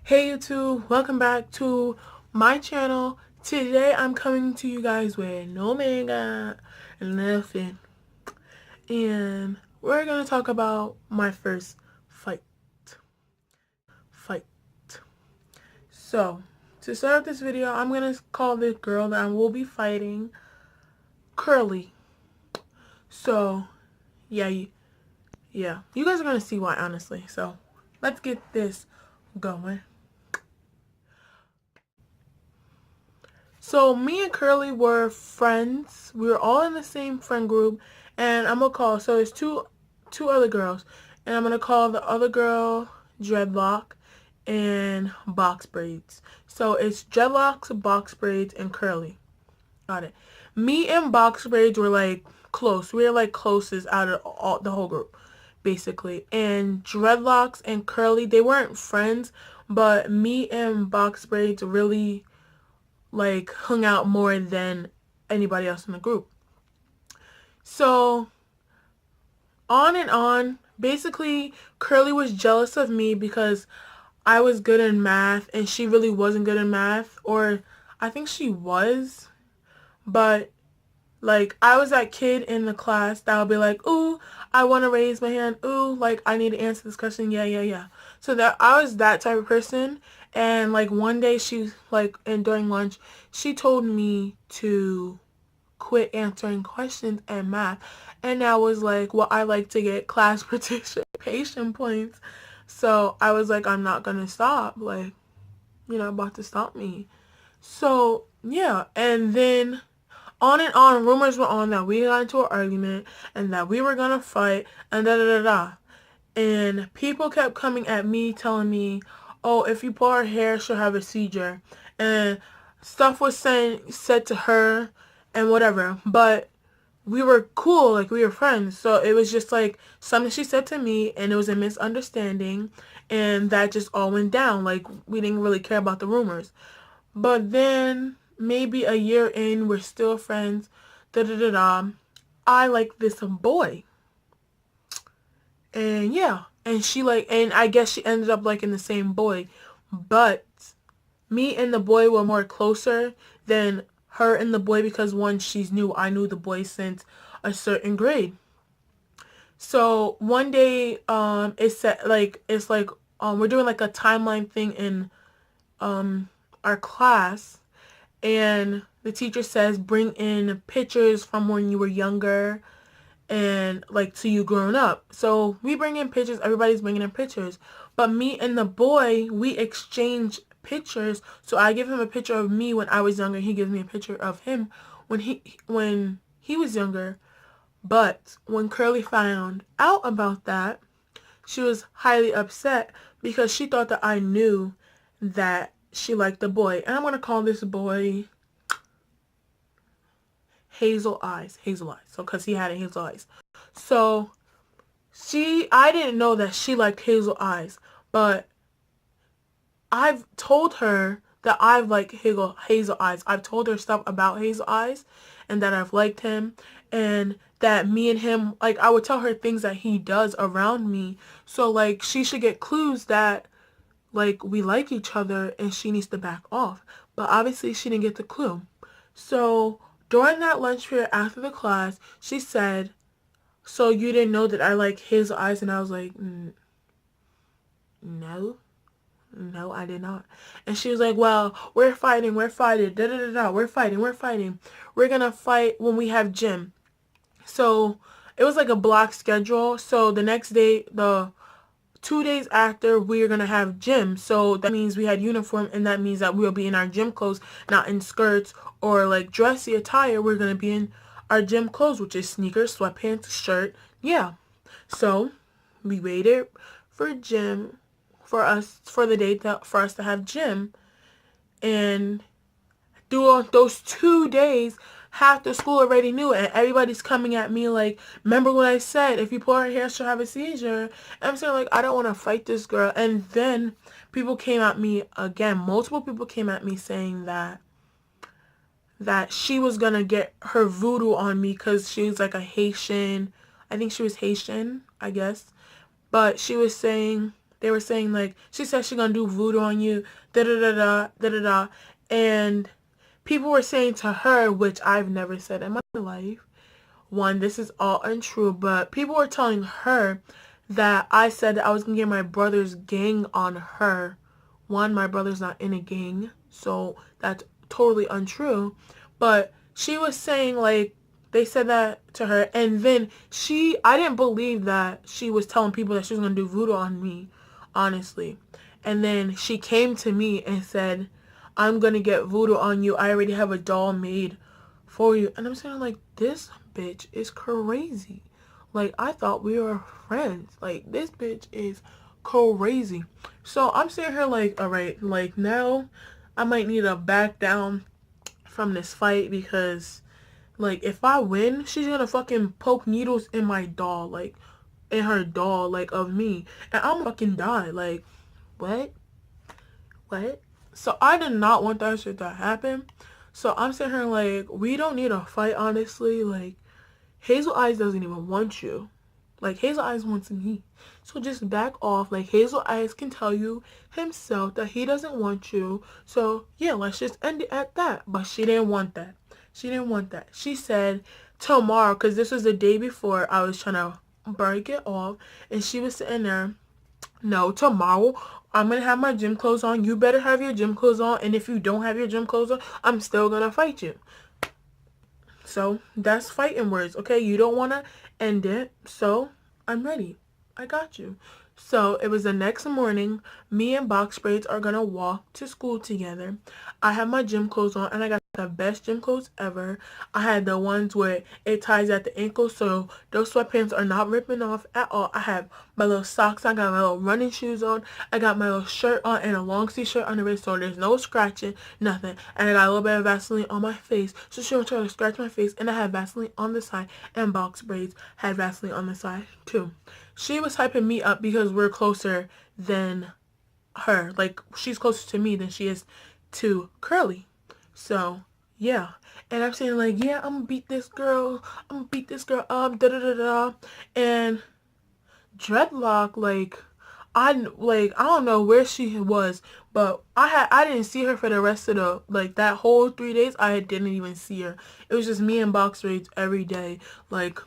Hey YouTube, welcome back to my channel. Today I'm coming to you guys with no makeup and nothing. And we're gonna talk about my first fight. Fight. So, to start this video, I'm gonna call the girl that I will be fighting Curly. So, yeah, you guys are gonna see why, honestly. So, let's get this going. So me and Curly were friends. We were all in the same friend group, and I'm gonna call. So it's two other girls, and I'm gonna call the other girl Dreadlock and Box Braids. So it's Dreadlocks, Box Braids, and Curly. Got it. Me and Box Braids were like close. We were like closest out of the whole group, basically. And Dreadlocks and Curly, they weren't friends, but me and Box Braids really like hung out more than anybody else in the group. So on and on, basically Curly was jealous of me because I was good in math and she really wasn't good in math, or I think she was, but like I was that kid in the class that would be like, ooh, I want to raise my hand, ooh, like I need to answer this question, yeah. So that I was that type of person. And like one day she like, and during lunch she told me to quit answering questions in math, and I was like, well, I like to get class participation points, so I was like, I'm not gonna stop, like, about to stop me. So yeah, and then on and on, rumors were on that we got into an argument and that we were gonna fight and da da da da. And people kept coming at me telling me, oh, if you pull her hair, she'll have a seizure. And stuff was said to her and whatever. But we were cool, like we were friends. So it was just like something she said to me and it was a misunderstanding, and that just all went down. Like we didn't really care about the rumors. But then maybe a year in, we're still friends. Da da da da. I like this boy. And yeah, and she like, and I guess she ended up liking the same boy, but me and the boy were more closer than her and the boy because one, she's new. I knew the boy since a certain grade. So one day, we're doing like a timeline thing in our class, and the teacher says bring in pictures from when you were younger and like to you grown up. So we bring in pictures, everybody's bringing in pictures. But me and the boy, we exchange pictures. So I give him a picture of me when I was younger. He gives me a picture of him when he was younger. But when Curly found out about that, she was highly upset because she thought that I knew that she liked the boy. And I'm going to call this boy Hazel Eyes. Hazel Eyes. So, because he had hazel eyes. So, I didn't know that she liked hazel eyes, but I've told her that I've liked hazel eyes. I've told her stuff about hazel eyes and that I've liked him, and that me and him, like, I would tell her things that he does around me. So, like, she should get clues that, like, we like each other and she needs to back off. But obviously she didn't get the clue. So, during that lunch period after the class, she said, so you didn't know that I like hazel eyes? And I was like, no. No, I did not. And she was like, well, we're fighting, da da da da, we're fighting. We're gonna fight when we have gym. So it was like a block schedule. So the next day, the 2 days after, we are gonna have gym. So that means we had uniform, and that means that we'll be in our gym clothes, not in skirts or like dressy attire. We're gonna be in our gym clothes, which is sneakers, sweatpants, shirt. Yeah. So we waited for gym for the date for us to have gym, and through those 2 days, half the school already knew it, and everybody's coming at me like, remember what I said, if you pull her hair, she'll have a seizure. And I'm saying, like, I don't want to fight this girl. And then people came at me again. Multiple people came at me saying that she was gonna get her voodoo on me because she was like a Haitian. I think she was Haitian, I guess. But she was saying they were saying like, she said she gonna do voodoo on you, da da da da da da da, and people were saying to her, which I've never said in my life, one, this is all untrue, but people were telling her that I said that I was gonna get my brother's gang on her. One, my brother's not in a gang, so that's totally untrue. But she was saying like, they said that to her, and then I didn't believe that she was telling people that she was gonna do voodoo on me, honestly. And then she came to me and said, I'm gonna get voodoo on you. I already have a doll made for you. And I'm saying like, this bitch is crazy. Like, I thought we were friends. Like, this bitch is crazy. So I'm sitting here like, all right, like now I might need to back down from this fight, because like if I win, she's gonna fucking poke needles in my doll, like in her doll, like of me, and I'm gonna fucking die. Like, what? What? So I did not want that shit to happen. So I'm sitting here like, we don't need a fight, honestly. Like, Hazel Eyes doesn't even want you. Like, Hazel Eyes wants me. So just back off. Like, Hazel Eyes can tell you himself that he doesn't want you. So, yeah, let's just end it at that. But she didn't want that. She didn't want that. She said tomorrow, because this was the day before I was trying to break it off. And she was sitting there, no, tomorrow I'm going to have my gym clothes on. You better have your gym clothes on. And if you don't have your gym clothes on, I'm still going to fight you. So that's fighting words, okay? You don't want to end it, so I'm ready. I got you. So it was the next morning. Me and Box Braids are going to walk to school together. I have my gym clothes on, and I got the best gym clothes ever. I had the ones where it ties at the ankle, so those sweatpants are not ripping off at all. I have my little socks. I got my little running shoes on. I got my little shirt on and a long sleeve shirt under it, so there's no scratching, nothing. And I got a little bit of Vaseline on my face, so she don't try to scratch my face. And I had Vaseline on the side, and Box Braids had Vaseline on the side too. She was hyping me up because we're closer than her. Like, she's closer to me than she is to Curly. So, yeah. And I'm saying, like, yeah, I'm gonna beat this girl. I'm gonna beat this girl up, da-da-da-da. And Dreadlock, like, I don't know where she was, but I didn't see her for the rest of the, like, that whole 3 days. I didn't even see her. It was just me and Box Raids every day. Like,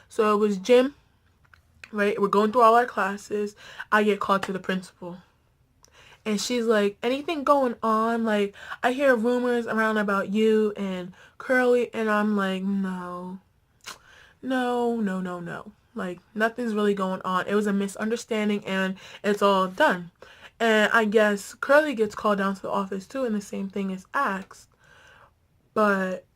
So it was gym, right? We're going through all our classes. I get called to the principal. And she's like, anything going on? Like, I hear rumors around about you and Curly. And I'm like, no. No, no, no, no. Like, nothing's really going on. It was a misunderstanding and it's all done. And I guess Curly gets called down to the office too, and the same thing is asked. But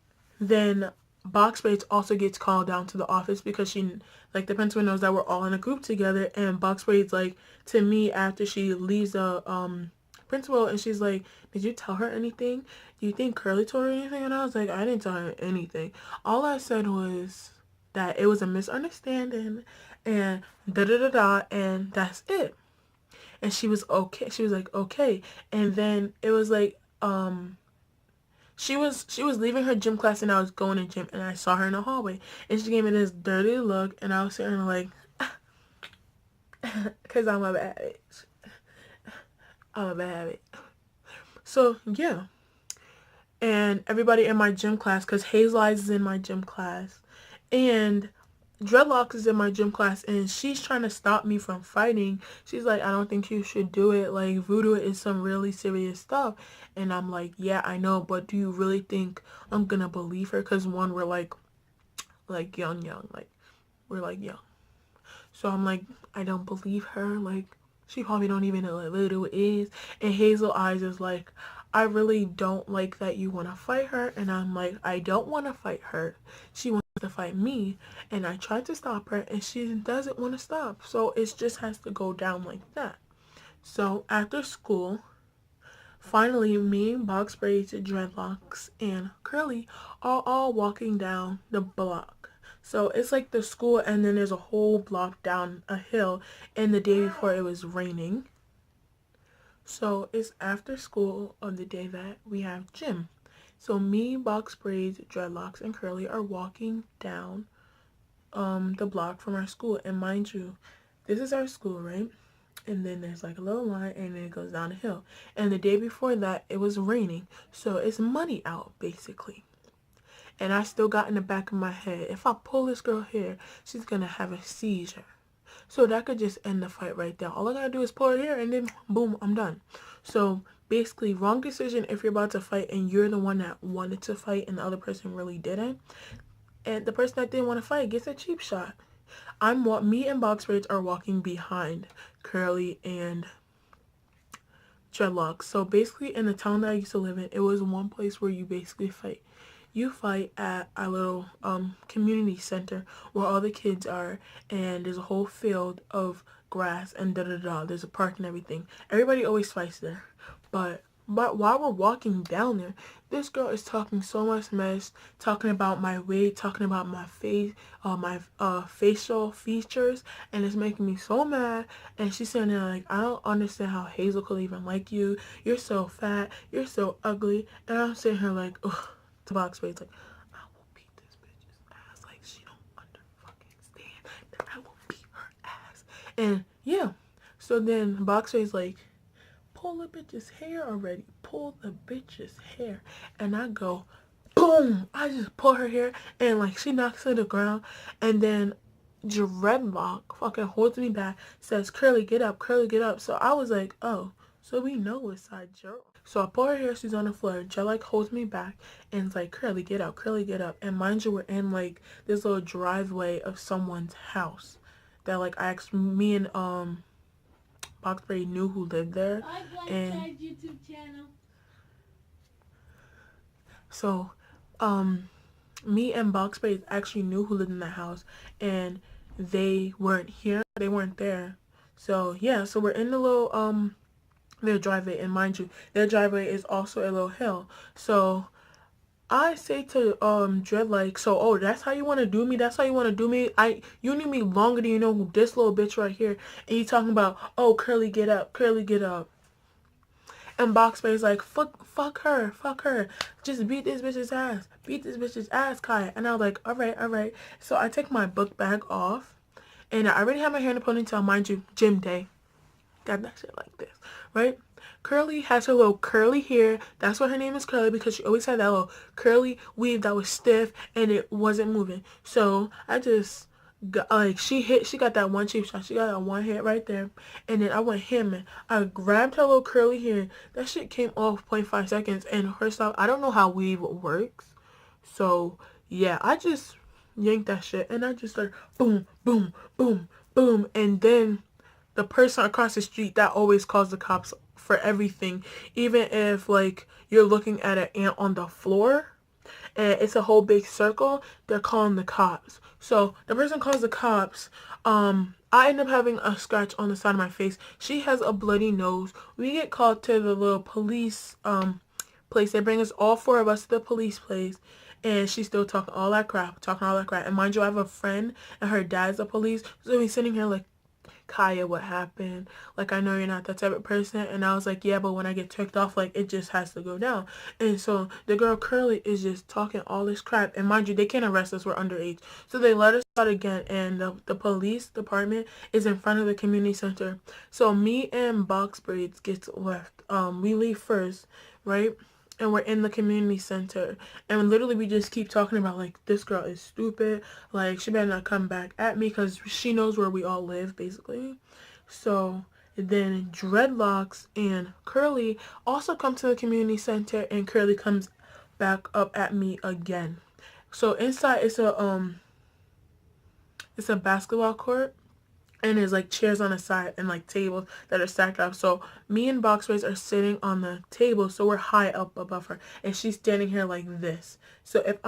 then Box Braids also gets called down to the office because she, like, the principal knows that we're all in a group together. And Box Braids, like, to me after she leaves the principal, and she's like, did you tell her anything? Do you think Curly told her anything? And I was like, I didn't tell her anything. All I said was that it was a misunderstanding and da-da-da-da, and that's it. And she was okay. She was like, okay. And then it was like, she was leaving her gym class and I was going to gym, and I saw her in the hallway, and she gave me this dirty look, and I was sitting there like, because I'm a bad bitch. I'm a bad bitch. So, yeah. And everybody in my gym class, because Hazel Eyes is in my gym class, and Dreadlock is in my gym class, and she's trying to stop me from fighting. She's like, I don't think you should do it. Like, voodoo is some really serious stuff. And I'm like, yeah, I know, but do you really think I'm gonna believe her? Because one, we're like young, like, we're like young. So I'm like, I don't believe her. Like, she probably don't even know what voodoo is. And Hazel Eyes is like, I really don't like that you want to fight her. And I'm like, I don't want to fight her. She wants to fight me. And I tried to stop her, and she doesn't want to stop. So it just has to go down like that. So after school, finally, me, Box Braids, Dreadlocks, and Curly are all walking down the block. So it's like the school, and then there's a whole block down a hill, and the day before it was raining. So it's after school on the day that we have gym. So me, Box Braids, Dreadlocks, and Curly are walking down the block from our school. And mind you, this is our school, right? and then there's like a little line, and then it goes down the hill. And the day before that, it was raining, so it's muddy out basically. And I still got in the back of my head, if I pull this girl here, she's gonna have a seizure. So that could just end the fight right there. All I gotta do is pull her here, and then boom, I'm done. So basically, wrong decision if you're about to fight and you're the one that wanted to fight and the other person really didn't. And the person that didn't want to fight gets a cheap shot. Me and Box Braids are walking behind Curly and Dreadlocks. So basically, in the town that I used to live in, it was one place where you basically fight. You fight at a little community center where all the kids are, and there's a whole field of grass and da da da. There's a park and everything. Everybody always fights there. But while we're walking down there, this girl is talking so much mess, talking about my weight, talking about my face, my facial features, and it's making me so mad. And she's saying like, I don't understand how Hazel could even like you. You're so fat. You're so ugly. And I'm sitting here like, ugh. To Box Braids like, I will beat this bitch's ass. Like, she don't understand that I will beat her ass. And yeah, so then Box Braids like, pull the bitch's hair already. Pull the bitch's hair. And I go, boom. I just pull her hair, and like she knocks to the ground. And then Dreadlock fucking holds me back, says, Curly, get up, Curly, get up. So I was like, oh, so we know it's side joke. So I pull her hair, she's on the floor. Dreadlock holds me back and it's like, Curly, get up, Curly, get up. And mind you, we're in like this little driveway of someone's house that like me and Box Braid knew who lived there. And YouTube channel. So me and Box Braid actually knew who lived in the house, and they weren't here, they weren't there. So yeah, so we're in the little their driveway, and mind you, their driveway is also a little hill. So I say to Dread like, so oh, that's how you want to do me? That's how you want to do me? You knew me longer than you know this little bitch right here, and you talking about, oh, Curly, get up, Curly, get up. And Box Braids like, fuck her, just beat this bitch's ass, Kai. And I was like, all right. So I take my book bag off, and I already have my hair in a ponytail, mind you, gym day. Got that shit like this, right? Curly has her little curly hair. That's why her name is Curly, because she always had that little curly weave that was stiff and it wasn't moving. So I just got, like, she got that one cheap shot. She got that one hit right there, and then I went ham. I grabbed her little curly hair. That shit came off 0.5 seconds, and her style, I don't know how weave works. So yeah, I just yanked that shit, and I just started boom, boom, boom, boom, and then the person across the street that always calls the cops for everything, even if like you're looking at an ant on the floor and it's a whole big circle, they're calling the cops. So the person calls the cops. I end up having a scratch on the side of my face. She has a bloody nose. We get called to the little police place. They bring us, all four of us, to the police place. And she's still talking all that crap. And mind you, I have a friend and her dad's a police. So we're sitting here like, Kaya, what happened? Like, I know you're not that type of person. And I was like, yeah, but when I get ticked off, like, it just has to go down. And so the girl Curly is just talking all this crap. And mind you, they can't arrest us. We're underage. So they let us out again. And the police department is in front of the community center. So me and Box Braids gets left. We leave first, right? And we're in the community center, and literally we just keep talking about like, this girl is stupid, like she better not come back at me because she knows where we all live basically. So then Dreadlocks and Curly also come to the community center, and Curly comes back up at me again. So inside it's a basketball court, and there's like chairs on the side and like tables that are stacked up. So me and Box Braids are sitting on the table, so we're high up above her, and she's standing here like this. So if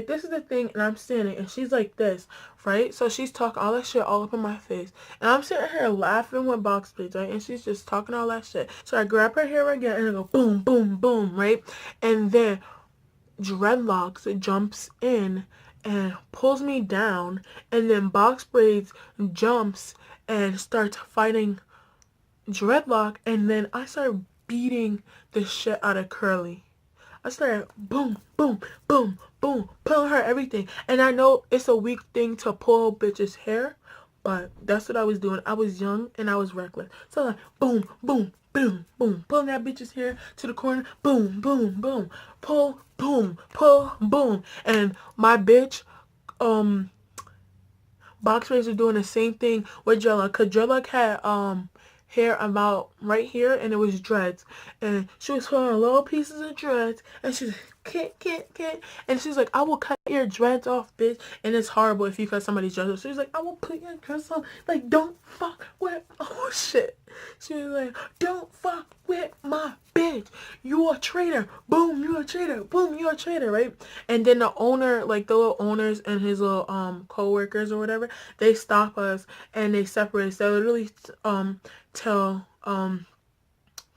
this is the thing and I'm standing and she's like this, right? So she's talking all that shit all up in my face, and I'm sitting here laughing with Box Braids, right? And she's just talking all that shit. So I grab her hair again and I go boom, boom, boom, right? And then Dreadlocks jumps in and pulls me down, and then Box Braids jumps and starts fighting Dreadlock, and then I started beating the shit out of Curly. I started boom, boom, boom, boom, pulling her everything. And I know it's a weak thing to pull bitch's hair, But that's what I was doing. I was young and I was reckless. So like boom, boom, boom, boom, pulling that bitch's hair to the corner, boom, boom, boom, pull, boom, pull, boom, and my bitch, box braids are doing the same thing with dreadlock, cause dreadlock had hair about right here and it was dreads, and she was pulling little pieces of dreads and she's like, can't, and she's like, I will cut your dreads off, bitch. And it's horrible if you cut somebody's dreads off. So she's like, I will put your dreads off, like, don't fuck with, oh shit, she was like, don't fuck with my bitch, you a traitor, boom, you a traitor, boom, you a traitor, right? And then the owner, like the little owners and his little co-workers or whatever, they stop us and they separate us. They literally tell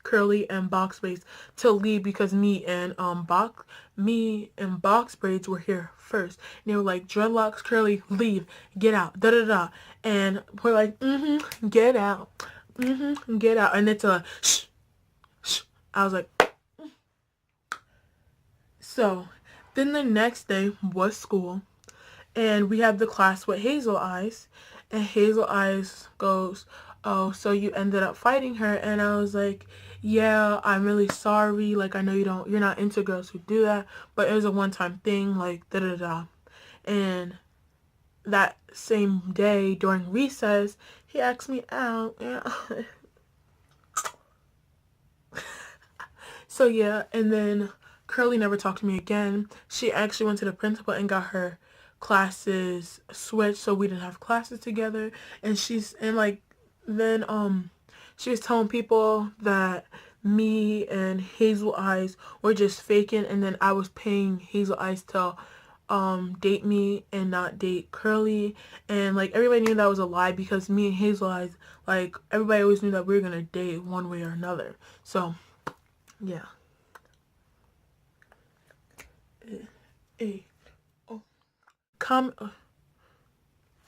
Curly and Box Braids to leave because me and Box Braids were here first. And they were like, dreadlocks, Curly, leave, get out, da da da. And we're like, get out, get out. And it's a shh, shh. I was like, so then the next day was school, and we have the class with Hazel Eyes, and Hazel Eyes goes, oh, so you ended up fighting her? And I was like, yeah, I'm really sorry, like, I know you're not into girls who do that, but it was a one-time thing, like, da da da. And that same day during recess, he asked me out. Yeah. So yeah, and then Curly never talked to me again. She actually went to the principal and got her classes switched, so we didn't have classes together. And then she was telling people that me and Hazel Eyes were just faking, and then I was paying Hazel Eyes to date me and not date Curly. And like everybody knew that was a lie, because me and Hazel Eyes, like, everybody always knew that we were gonna date one way or another. So yeah.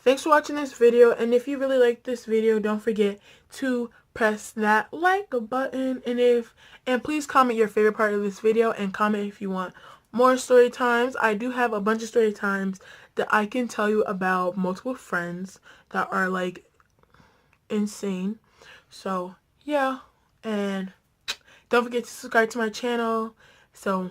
Thanks for watching this video, and if you really like this video, don't forget to press that like button, and please comment your favorite part of this video, and comment if you want more story times. I do have a bunch of story times that I can tell you about multiple friends that are like insane. So yeah, and don't forget to subscribe to my channel. So